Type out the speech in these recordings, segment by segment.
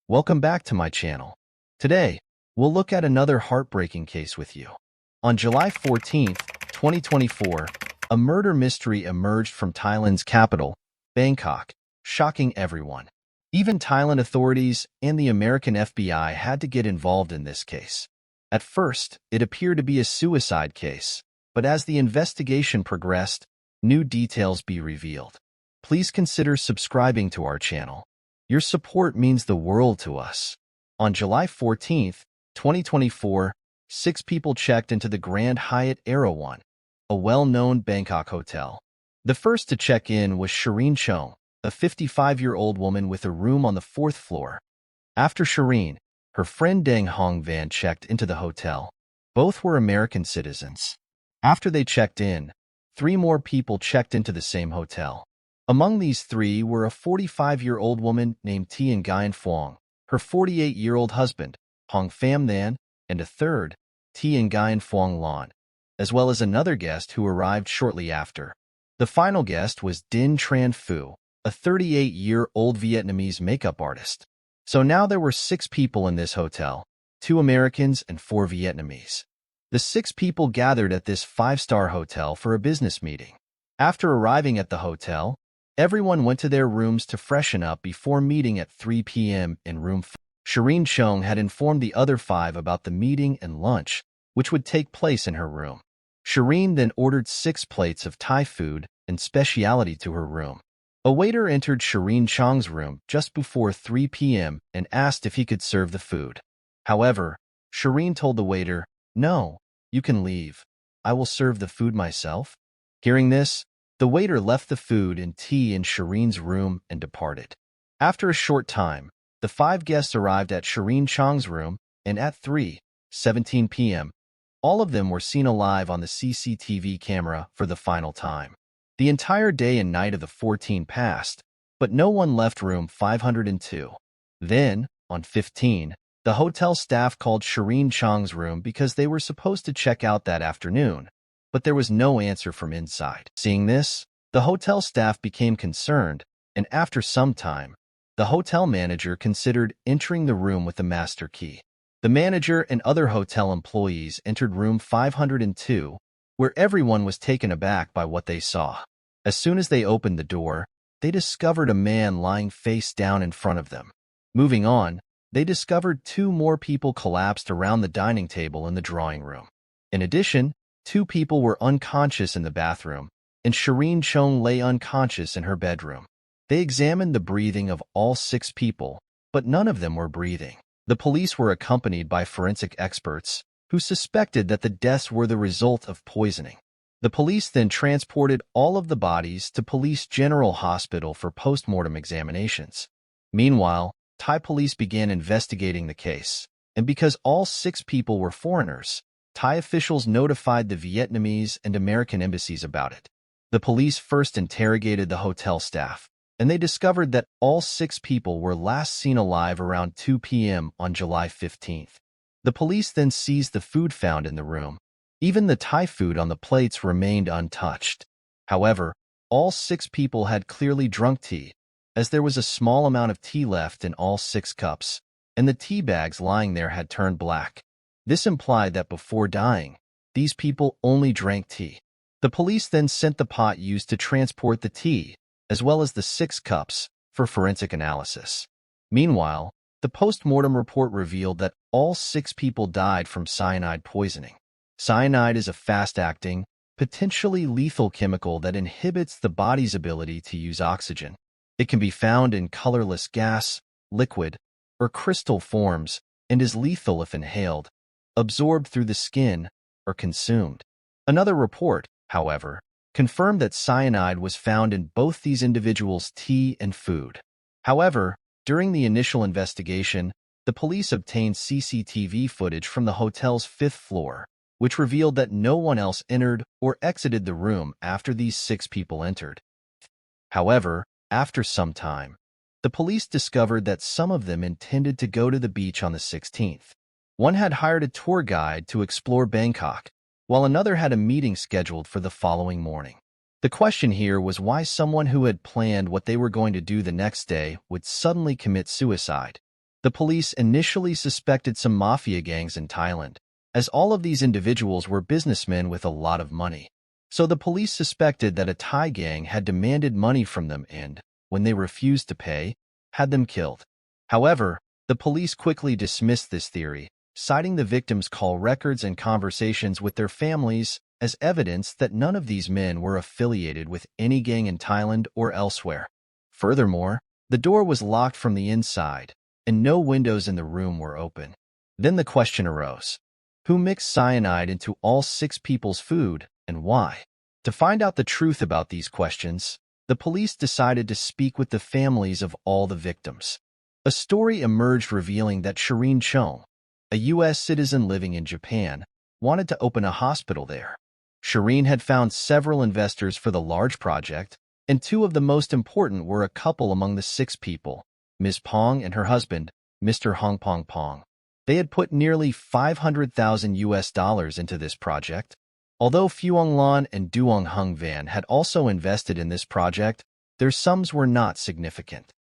Welcome back to my channel. Today, we'll look at another heartbreaking case with you. On July 14th, 2024, a murder mystery emerged from Thailand's capital, Bangkok, shocking everyone. Even Thailand authorities and the American FBI had to get involved in this case. At first, it appeared to be a suicide case, but as the investigation progressed, new details be revealed. Please consider subscribing to our channel. Your support means the world to us. On July 14th, 2024, 6 people checked into the Grand Hyatt Hotel, a well-known Bangkok hotel. The first to check in was Shireen Chong, a 55-year-old woman with a room on the 4th floor. After Shireen, her friend Deng Hong Van checked into the hotel. Both were American citizens. After they checked in, 3 more people checked into the same hotel. Among these 3 were a 45-year-old woman named Tien Nguyen Phuong, her 48-year-old husband, Hong Pham Than, and a third, Tien Nguyen Phuong Lan, as well as another guest who arrived shortly after. The final guest was Dinh Tran Phu, a 38-year-old Vietnamese makeup artist. So now there were 6 people in this hotel, 2 Americans and 4 Vietnamese. The 6 people gathered at this 5-star hotel for a business meeting. After arriving at the hotel, everyone went to their rooms to freshen up before meeting at 3 p.m. in room 4. Shireen Chong had informed the other 5 about the meeting and lunch, which would take place in her room. Shireen then ordered 6 plates of Thai food and specialty to her room. A waiter entered Shireen Chong's room just before 3 p.m. and asked if he could serve the food. However, Shireen told the waiter, "No, you can leave. I will serve the food myself." Hearing this, the waiter left the food and tea in Shireen's room and departed. After a short time, the 5 guests arrived at Shireen Chong's room, and at 3:17 p.m., all of them were seen alive on the CCTV camera for the final time. The entire day and night of the 14 passed, but no one left room 502. Then, on 15, the hotel staff called Shireen Chong's room because they were supposed to check out that afternoon, but there was no answer from inside. Seeing this, the hotel staff became concerned, and after some time, the hotel manager considered entering the room with the master key. The manager and other hotel employees entered room 502, where everyone was taken aback by what they saw. As soon as they opened the door, they discovered a man lying face down in front of them. Moving on, they discovered 2 more people collapsed around the dining table in the drawing room. In addition, 2 people were unconscious in the bathroom, and Shireen Chong lay unconscious in her bedroom. They examined the breathing of all 6 people, but none of them were breathing. The police were accompanied by forensic experts, who suspected that the deaths were the result of poisoning. The police then transported all of the bodies to Police General Hospital for post-mortem examinations. Meanwhile, Thai police began investigating the case, and because all 6 people were foreigners, Thai officials notified the Vietnamese and American embassies about it. The police first interrogated the hotel staff, and they discovered that all 6 people were last seen alive around 2 p.m. on July 15th. The police then seized the food found in the room. Even the Thai food on the plates remained untouched. However, all 6 people had clearly drunk tea, as there was a small amount of tea left in all 6 cups, and the tea bags lying there had turned black. This implied that before dying, these people only drank tea. The police then sent the pot used to transport the tea, as well as the 6 cups, for forensic analysis. Meanwhile, the post-mortem report revealed that all 6 people died from cyanide poisoning. Cyanide is a fast-acting, potentially lethal chemical that inhibits the body's ability to use oxygen. It can be found in colorless gas, liquid, or crystal forms, and is lethal if inhaled, absorbed through the skin, or consumed. Another report, however, confirmed that cyanide was found in both these individuals' tea and food. However, during the initial investigation, the police obtained CCTV footage from the hotel's 5th floor, which revealed that no one else entered or exited the room after these 6 people entered. However, after some time, the police discovered that some of them intended to go to the beach on the 16th. One had hired a tour guide to explore Bangkok, while another had a meeting scheduled for the following morning. The question here was why someone who had planned what they were going to do the next day would suddenly commit suicide. The police initially suspected some mafia gangs in Thailand, as all of these individuals were businessmen with a lot of money. So the police suspected that a Thai gang had demanded money from them and, when they refused to pay, had them killed. However, the police quickly dismissed this theory, citing the victims' call records and conversations with their families as evidence that none of these men were affiliated with any gang in Thailand or elsewhere. Furthermore, the door was locked from the inside, and no windows in the room were open. Then the question arose: who mixed cyanide into all 6 people's food, and why? To find out the truth about these questions, the police decided to speak with the families of all the victims. A story emerged revealing that Shireen Chung, a U.S. citizen living in Japan, wanted to open a hospital there. Shireen had found several investors for the large project, and 2 of the most important were a couple among the 6 people, Ms. Pong and her husband, Mr. Hong Pong Pong. They had put nearly $500,000 into this project. Although Phuong Lan and Duong Hung Van had also invested in this project, their sums were not significant.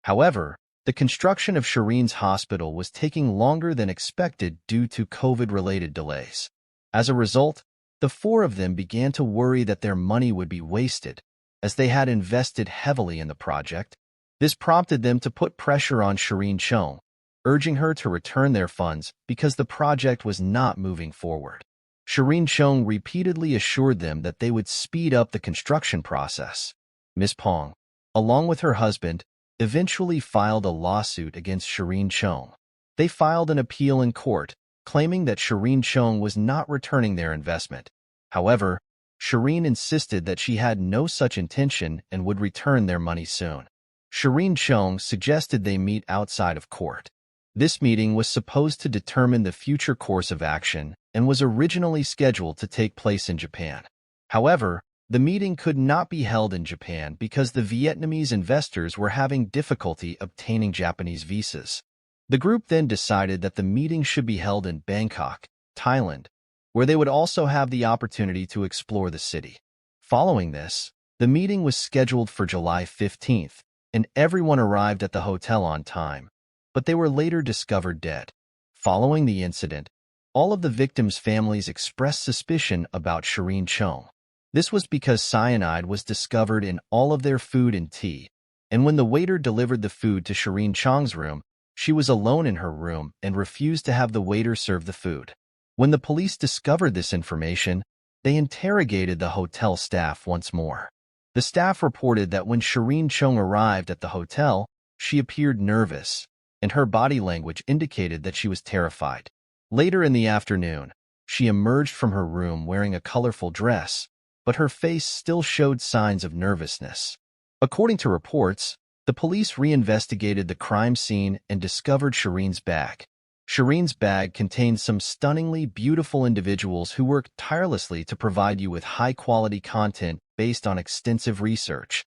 However, the construction of Shireen's hospital was taking longer than expected due to COVID-related delays. As a result, the 4 of them began to worry that their money would be wasted, as they had invested heavily in the project. This prompted them to put pressure on Shireen Chung, urging her to return their funds because the project was not moving forward. Shireen Chung repeatedly assured them that they would speed up the construction process. Ms. Pong, along with her husband, eventually filed a lawsuit against Shireen Chung. They filed an appeal in court, claiming that Shireen Chung was not returning their investment. However, Shireen insisted that she had no such intention and would return their money soon. Shireen Chung suggested they meet outside of court. This meeting was supposed to determine the future course of action and was originally scheduled to take place in Japan. However, the meeting could not be held in Japan because the Vietnamese investors were having difficulty obtaining Japanese visas. The group then decided that the meeting should be held in Bangkok, Thailand, where they would also have the opportunity to explore the city. Following this, the meeting was scheduled for July 15th, and everyone arrived at the hotel on time, but they were later discovered dead. Following the incident, all of the victims' families expressed suspicion about Shireen Chung. This was because cyanide was discovered in all of their food and tea, and when the waiter delivered the food to Shireen Chung's room, she was alone in her room and refused to have the waiter serve the food. When the police discovered this information, they interrogated the hotel staff once more. The staff reported that when Shireen Chung arrived at the hotel, she appeared nervous, and her body language indicated that she was terrified. Later in the afternoon, she emerged from her room wearing a colorful dress, but her face still showed signs of nervousness. According to reports, the police reinvestigated the crime scene and discovered Shireen's bag. Shireen's bag contained some stunningly beautiful individuals who worked tirelessly to provide you with high-quality content based on extensive research.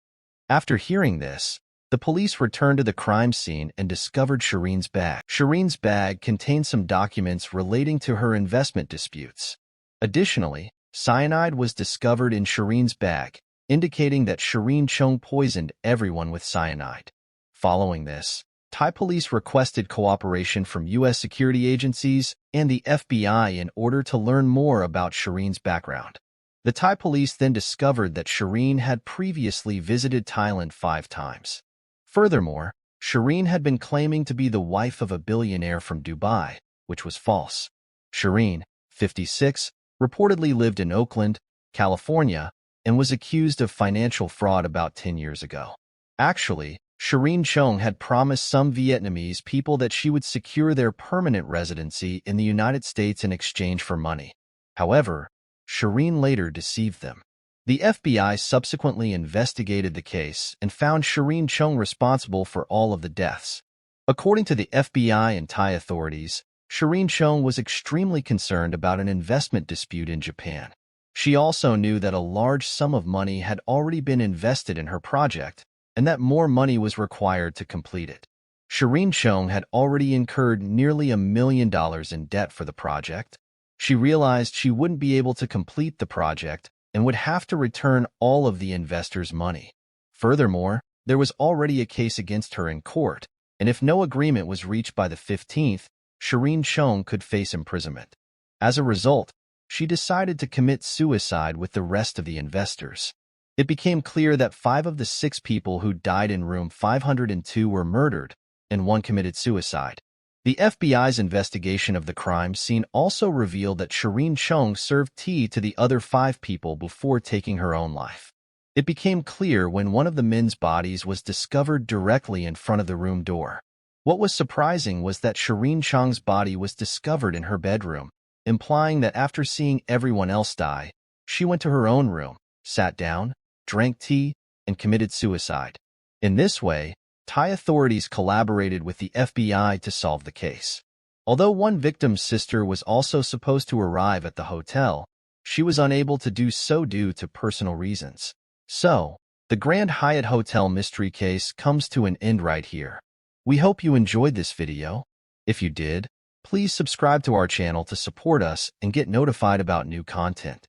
After hearing this, the police returned to the crime scene and discovered Shireen's bag. Shireen's bag contained some documents relating to her investment disputes. Additionally, cyanide was discovered in Shireen's bag, indicating that Shireen Chung poisoned everyone with cyanide. Following this, Thai police requested cooperation from U.S. security agencies and the FBI in order to learn more about Shireen's background. The Thai police then discovered that Shireen had previously visited Thailand 5 times. Furthermore, Shireen had been claiming to be the wife of a billionaire from Dubai, which was false. Shireen, 56, reportedly lived in Oakland, California, and was accused of financial fraud about 10 years ago. Actually, Shireen Chung had promised some Vietnamese people that she would secure their permanent residency in the United States in exchange for money. However, Shireen later deceived them. The FBI subsequently investigated the case and found Shireen Chung responsible for all of the deaths. According to the FBI and Thai authorities, Shireen Chung was extremely concerned about an investment dispute in Japan. She also knew that a large sum of money had already been invested in her project, and that more money was required to complete it. Shireen Chung had already incurred nearly $1 million in debt for the project. She realized she wouldn't be able to complete the project and would have to return all of the investors' money. Furthermore, there was already a case against her in court, and if no agreement was reached by the 15th, Shireen Chung could face imprisonment. As a result, she decided to commit suicide with the rest of the investors. It became clear that 5 of the 6 people who died in room 502 were murdered, and 1 committed suicide. The FBI's investigation of the crime scene also revealed that Shireen Chung served tea to the other 5 people before taking her own life. It became clear when one of the men's bodies was discovered directly in front of the room door. What was surprising was that Shireen Chung's body was discovered in her bedroom, implying that after seeing everyone else die, she went to her own room, sat down, drank tea, and committed suicide. In this way, Thai authorities collaborated with the FBI to solve the case. Although one victim's sister was also supposed to arrive at the hotel, she was unable to do so due to personal reasons. So, the Grand Hyatt Hotel Mystery case comes to an end right here. We hope you enjoyed this video. If you did, please subscribe to our channel to support us and get notified about new content.